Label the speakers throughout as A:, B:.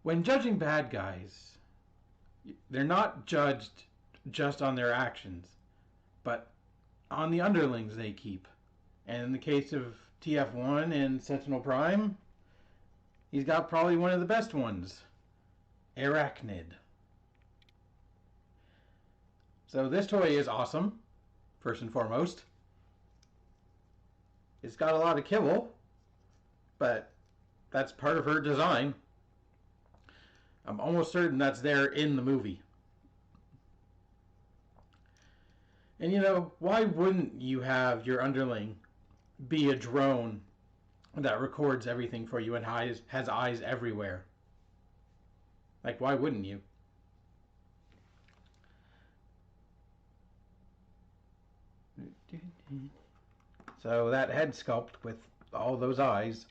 A: When judging bad guys, they're not judged just on their actions, but on the underlings they keep. And in the case of TF1 and Sentinel Prime, he's got probably one of the best ones, Airachnid. So this toy is awesome, first and foremost. It's got a lot of kibble, but that's part of her design. I'm almost certain that's there in the movie. And you know, why wouldn't you have your underling be a drone that records everything for you and has eyes everywhere? Like, why wouldn't you? So that head sculpt with all those eyes.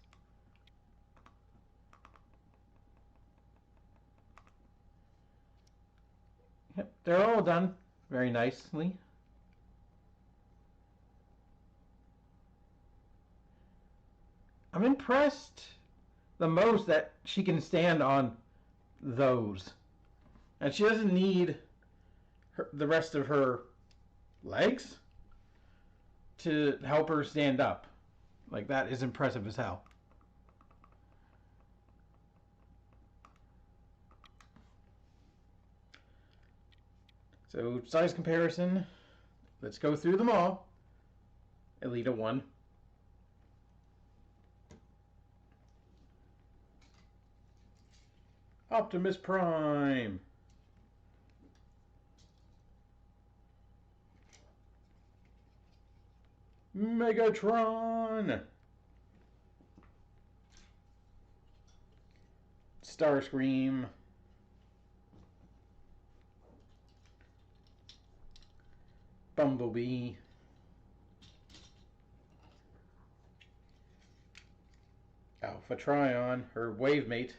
A: Yep, they're all done very nicely. I'm impressed the most that she can stand on those. And she doesn't need the rest of her legs to help her stand up. Like, that is impressive as hell. So, size comparison. Let's go through them all. Elita 1. Optimus Prime. Megatron. Starscream. Bumblebee. Alpha Trion, her wave mate.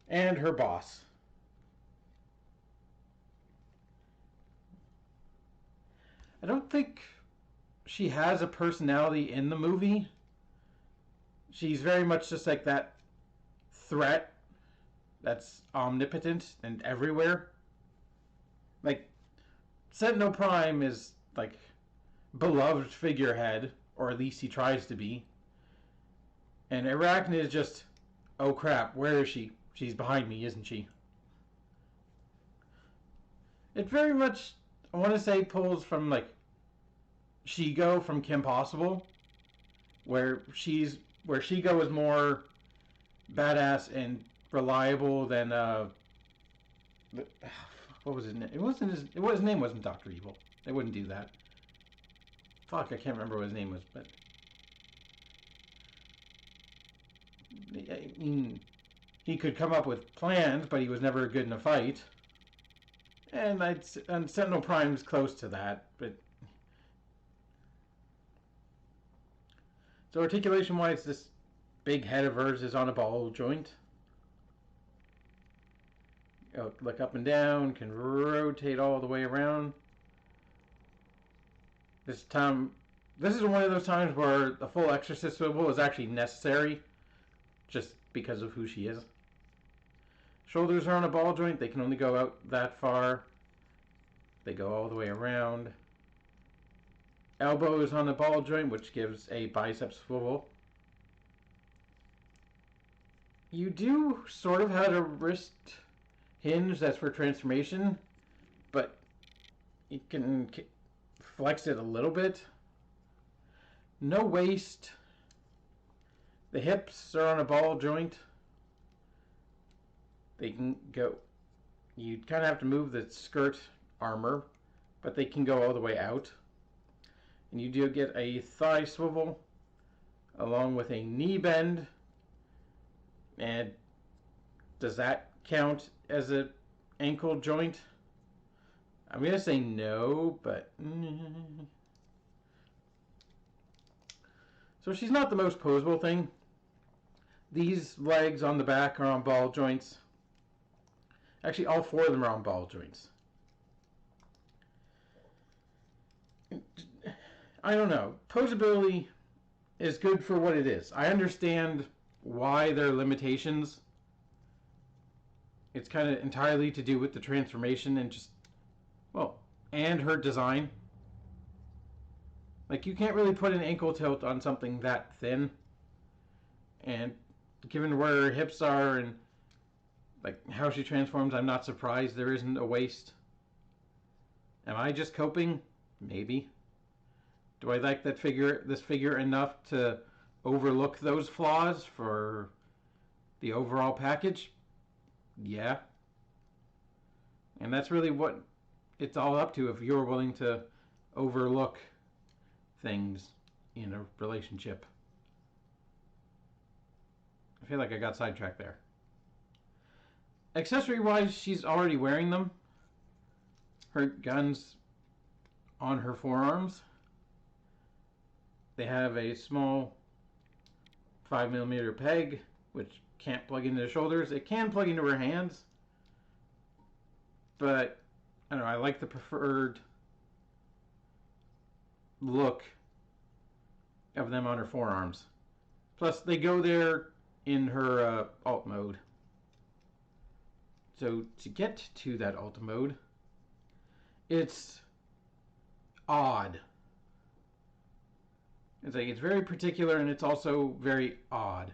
A: And her boss. I don't think she has a personality in the movie. She's very much just like that threat that's omnipotent and everywhere. Like, Sentinel Prime is like beloved figurehead, or at least he tries to be. And Airachnid is just, oh crap, where is she? She's behind me, isn't she? It very much, I want to say, pulls from like She-Go from Kim Possible, where She-Go is more badass and reliable than what was his name? His name wasn't Dr. Evil. They wouldn't do that. Fuck, I can't remember what his name was, but I mean, he could come up with plans, but he was never good in a fight. And Sentinel Prime's close to that, but so articulation-wise, this big head of hers is on a ball joint. Look up and down, can rotate all the way around. This is one of those times where the full exorcist swivel is actually necessary, just because of who she is. Shoulders are on a ball joint, they can only go out that far. They go all the way around. Elbow is on a ball joint, which gives a bicep swivel. You do sort of have a wrist hinge that's for transformation, but you can flex it a little bit. No waist. The hips are on a ball joint. They can go, you kind of have to move the skirt armor, but they can go all the way out. And you do get a thigh swivel along with a knee bend. And does that count as an ankle joint? I'm going to say no, but so she's not the most posable thing. These legs on the back are on ball joints. Actually, all four of them are on ball joints. I don't know. Posability is good for what it is. I understand why there are limitations. It's kind of entirely to do with the transformation and just, well, and her design. Like, you can't really put an ankle tilt on something that thin. And given where her hips are and like how she transforms, I'm not surprised there isn't a waist. Am I just coping? Maybe. Do I like this figure enough to overlook those flaws for the overall package? Yeah. And that's really what it's all up to if you're willing to overlook things in a relationship. I feel like I got sidetracked there. Accessory-wise, she's already wearing them. Her guns on her forearms. They have a small 5mm peg, which can't plug into the shoulders. It can plug into her hands, but I don't know, I like the preferred look of them on her forearms. Plus, they go there in her alt mode. So to get to that alt mode, it's odd. It's like, it's very particular and it's also very odd.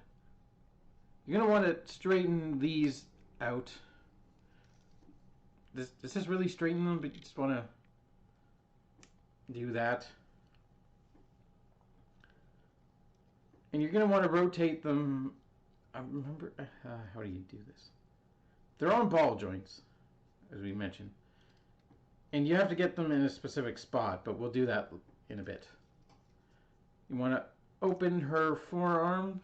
A: You're gonna want to straighten these out. Does this really straighten them? But you just want to do that. And you're gonna want to rotate them. I remember, how do you do this? They're on ball joints, as we mentioned. And you have to get them in a specific spot, but we'll do that in a bit. You want to open her forearms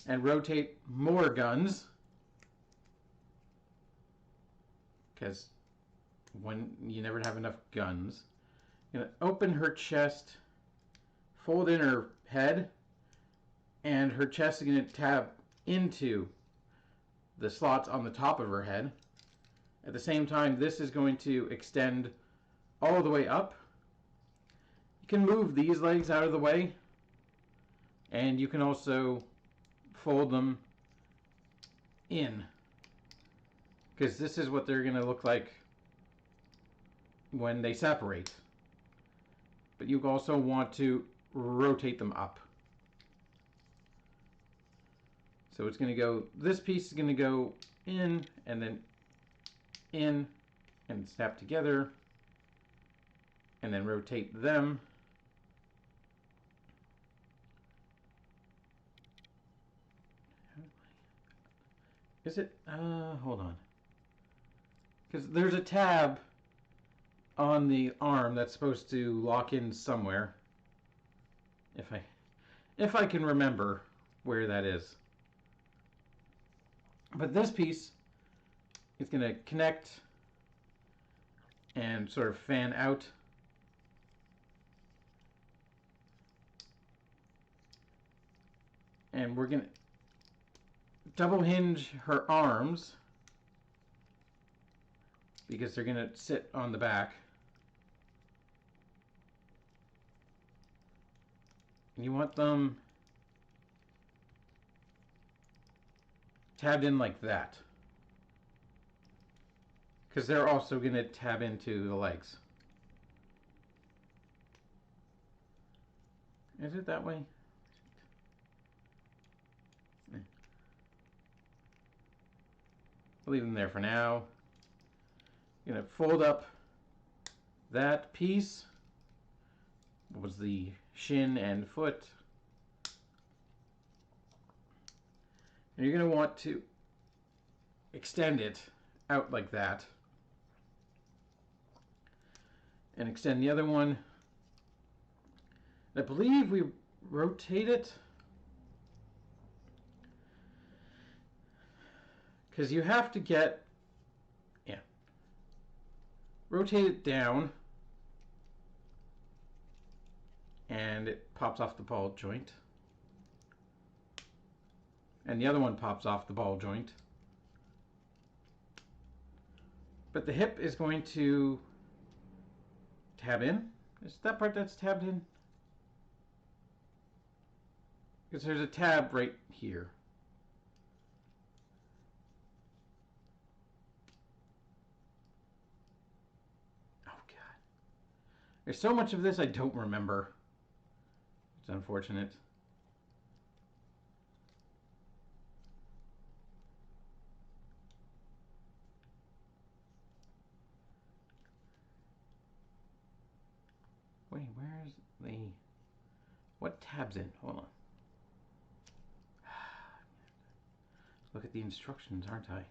A: and rotate more guns, because when you never have enough guns. You're going to open her chest, fold in her head, and her chest is going to tab into the slots on the top of her head. At the same time, this is going to extend all the way up. You can move these legs out of the way, and you can also fold them in, because this is what they're going to look like when they separate. But you also want to rotate them up. So it's going to go, this piece is going to go in and then in and snap together, and then rotate them. Is it, hold on. Because there's a tab on the arm that's supposed to lock in somewhere. If I can remember where that is. But this piece is going to connect and sort of fan out. And we're going to double hinge her arms, because they're going to sit on the back. And you want them tabbed in like that, because they're also going to tab into the legs. Is it that way? I'll leave them there for now. I'm going to fold up that piece. What was the shin and foot? And you're going to want to extend it out like that. And extend the other one. I believe we rotate it, because you have to get, rotate it down, and it pops off the ball joint. And the other one pops off the ball joint. But the hip is going to tab in? Is that part that's tabbed in? Because there's a tab right here. Oh god. There's so much of this I don't remember. It's unfortunate. Wait, where's the... What tab's in? Hold on. Look at the instructions, aren't I?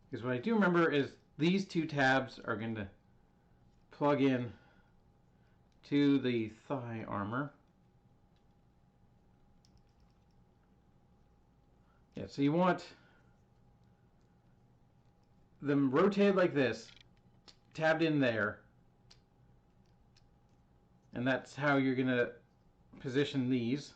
A: Because what I do remember is these two tabs are going to plug in to the thigh armor. Yeah, so you want them rotated like this, tabbed in there, and that's how you're going to position these.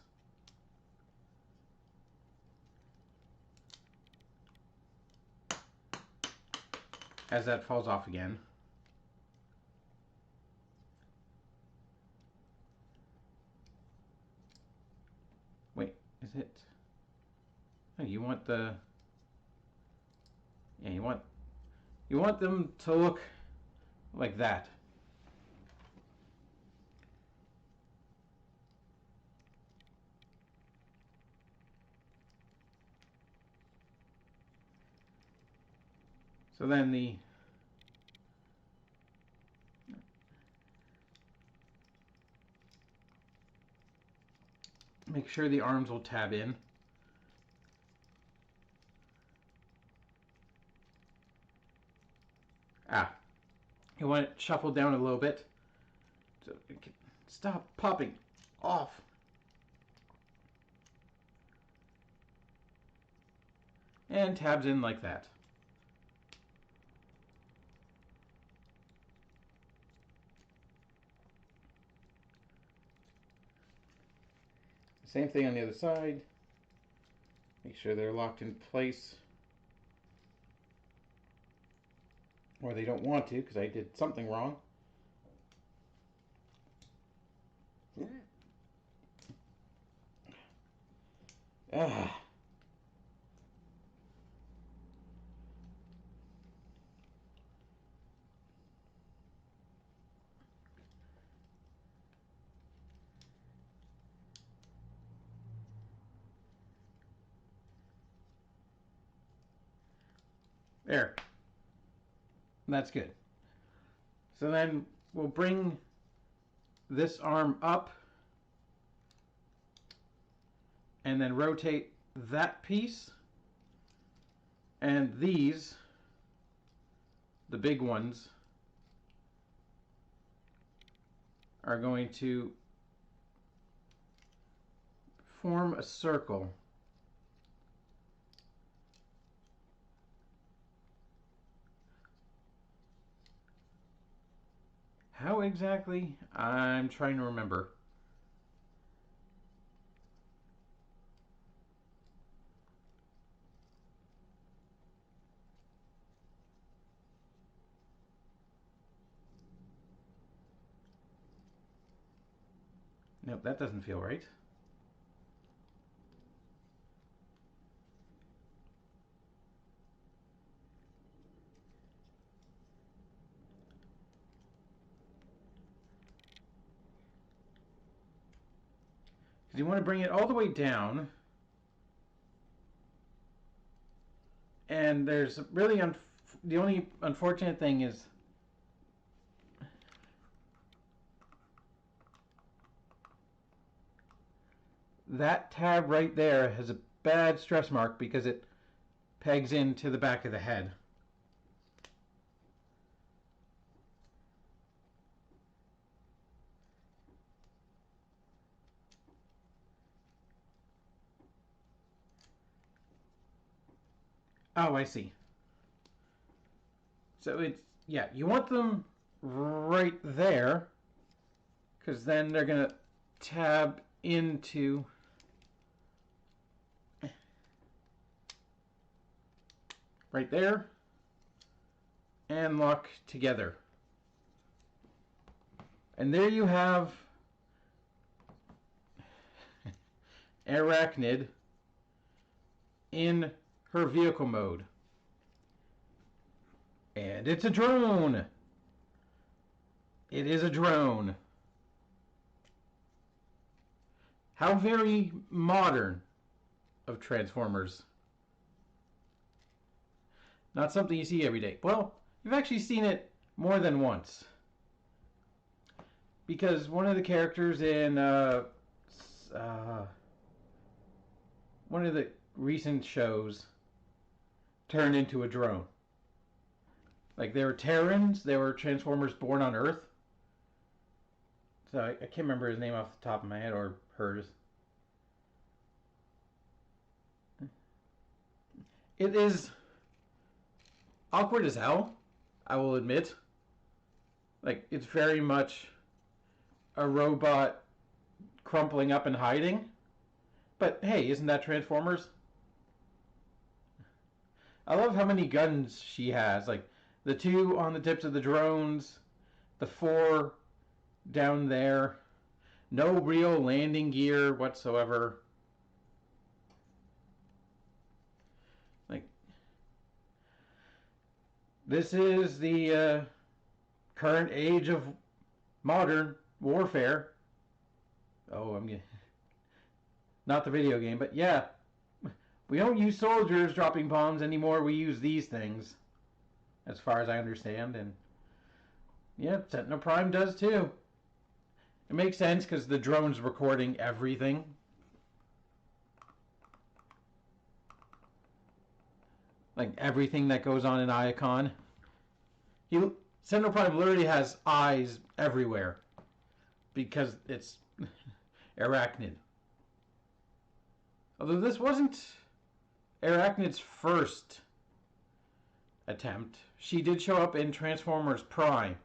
A: As that falls off again. Wait, is it? Oh, you want the... Yeah, you want them to look like that. So then the... Make sure the arms will tab in. You want it shuffled down a little bit. So it can stop popping off. And tabs in like that. Same thing on the other side. Make sure they're locked in place. Or they don't want to, because I did something wrong. Ah. There. That's good. So then we'll bring this arm up and then rotate that piece, and these, the big ones, are going to form a circle. How exactly? I'm trying to remember. Nope, that doesn't feel right. Because you want to bring it all the way down. And there's really, the only unfortunate thing is that tab right there has a bad stress mark because it pegs into the back of the head. Oh, I see. So it's, yeah, you want them right there, because then they're going to tab into right there and lock together. And there you have Airachnid in her vehicle mode. And it's a drone. It is a drone. How very modern of Transformers. Not something you see every day. Well, you've actually seen it more than once. Because one of the characters in one of the recent shows turned into a drone. Like, they were Terrans, they were Transformers born on Earth. So I can't remember his name off the top of my head, or hers. It is awkward as hell, I will admit. Like, it's very much a robot crumpling up and hiding. But hey, isn't that Transformers? I love how many guns she has. Like, the 2 on the tips of the drones, the 4 down there. No real landing gear whatsoever. Like, this is the current age of modern warfare. Oh, I'm getting... Not the video game, but yeah. We don't use soldiers dropping bombs anymore. We use these things, as far as I understand. And yeah, Sentinel Prime does too. It makes sense because the drone's recording everything. Like, everything that goes on in Iacon. Sentinel Prime literally has eyes everywhere. Because it's Airachnid. Although this wasn't Arachnid's first attempt. She did show up in Transformers Prime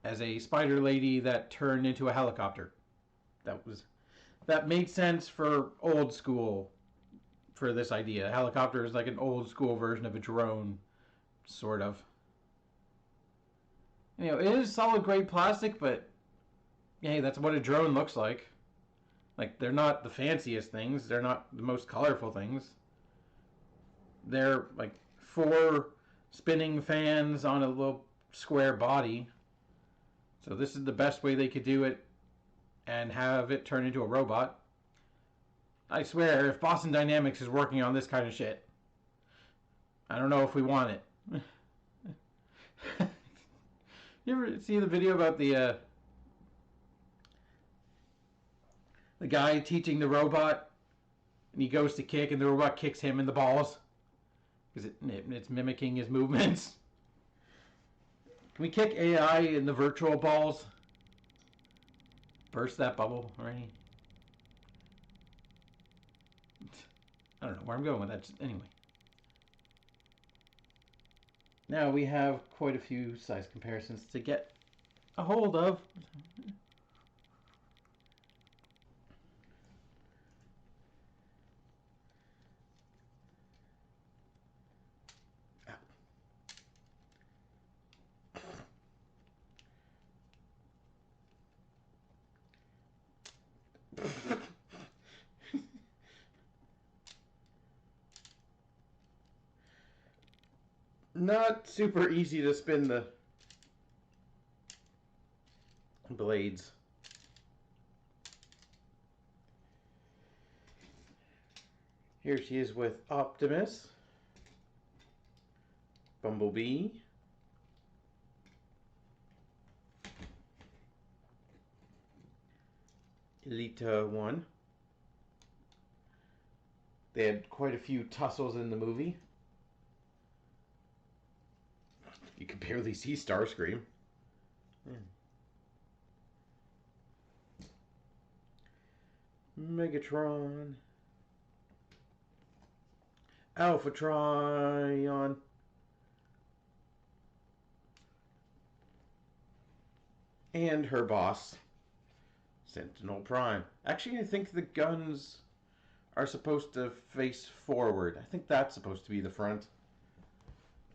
A: as a spider lady that turned into a helicopter. That made sense for old school for this idea. A helicopter is like an old school version of a drone, sort of. You know, it is solid grade plastic, but hey, that's what a drone looks like. Like, they're not the fanciest things. They're not the most colorful things. They're like 4 spinning fans on a little square body. So this is the best way they could do it and have it turn into a robot. I swear, if Boston Dynamics is working on this kind of shit, I don't know if we want it. You ever see the video about the guy teaching the robot, and he goes to kick, and the robot kicks him in the balls because it's mimicking his movements? Can we kick AI in the virtual balls? Burst that bubble, right? I don't know where I'm going with that. Anyway. Now we have quite a few size comparisons to get a hold of. Not super easy to spin the blades. Here she is with Optimus, Bumblebee, Elita 1. They had quite a few tussles in the movie. You can barely see Starscream. Megatron. Alpha-Trion. And her boss, Sentinel Prime. Actually, I think the guns are supposed to face forward. I think that's supposed to be the front.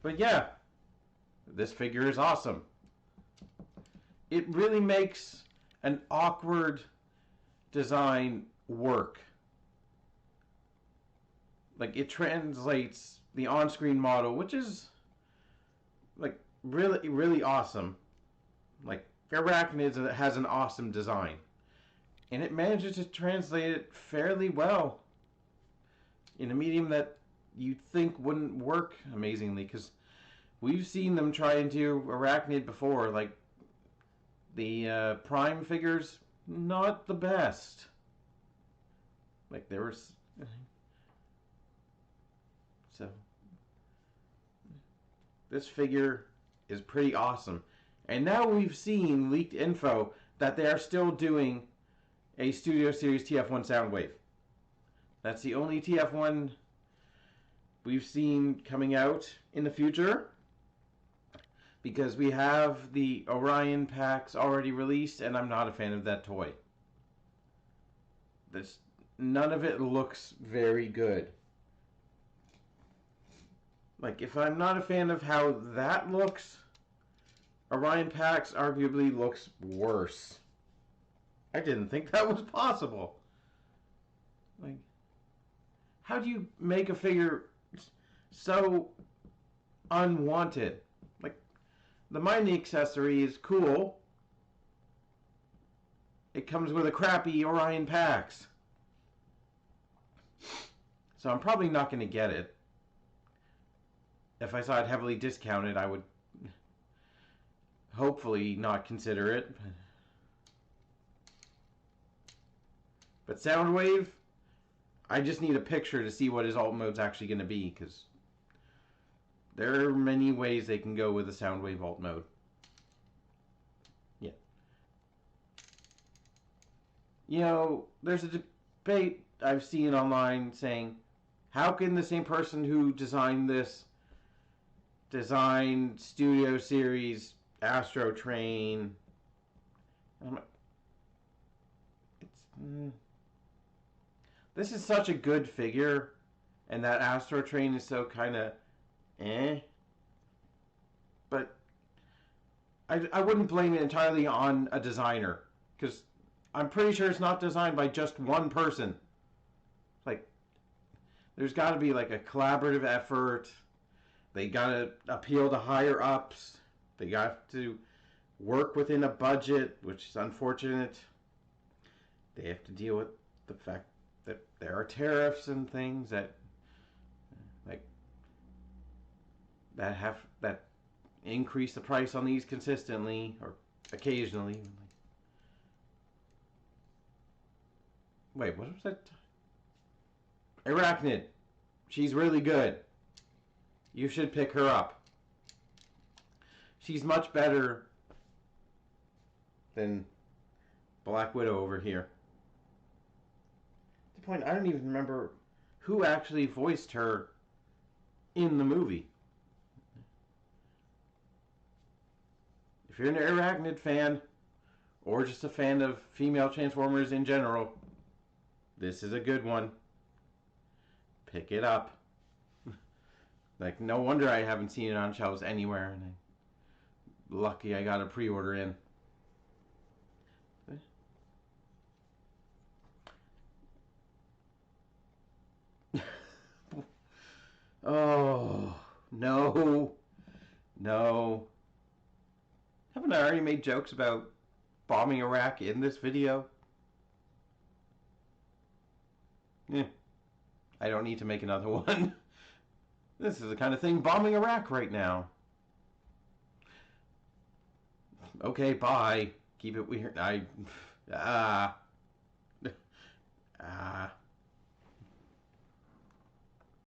A: But yeah, this figure is awesome. It really makes an awkward design work. Like, it translates the on-screen model, which is like really, really awesome. Like, Airachnid has an awesome design, and it manages to translate it fairly well in a medium that you'd think wouldn't work amazingly, because we've seen them try and do Airachnid before. Like, the Prime figures, not the best. Like, there was... So, this figure is pretty awesome. And now we've seen leaked info that they are still doing a Studio Series TF1 Soundwave. That's the only TF1 we've seen coming out in the future, because we have the Orion packs already released, and I'm not a fan of that toy. None of it looks very good. Like, if I'm not a fan of how that looks, Orion Pax arguably looks worse. I didn't think that was possible. Like, how do you make a figure so unwanted? Like, the mining accessory is cool. It comes with a crappy Orion Pax. So I'm probably not going to get it. If I saw it heavily discounted, I would hopefully not consider it. But Soundwave, I just need a picture to see what his alt mode's actually going to be, because there are many ways they can go with a Soundwave alt mode. Yeah. You know, there's a debate I've seen online saying, how can the same person who designed this design Studio Series Astro Train? This is such a good figure, and that Astro Train is so kind of eh. But I wouldn't blame it entirely on a designer, because I'm pretty sure it's not designed by just one person. Like, there's got to be like a collaborative effort. They got to appeal to higher ups. They got to work within a budget, which is unfortunate. They have to deal with the fact that there are tariffs and things that increase the price on these consistently or occasionally. Wait, what was that? Airachnid. She's really good. You should pick her up. She's much better than Black Widow over here. At the point, I don't even remember who actually voiced her in the movie. If you're an Airachnid fan, or just a fan of female Transformers in general, this is a good one. Pick it up. Like, no wonder I haven't seen it on shelves anywhere, and lucky I got a pre-order in. Oh, no. No. Haven't I already made jokes about bombing Iraq in this video? I don't need to make another one. This is the kind of thing bombing Iraq right now. Okay, bye. Keep it weird.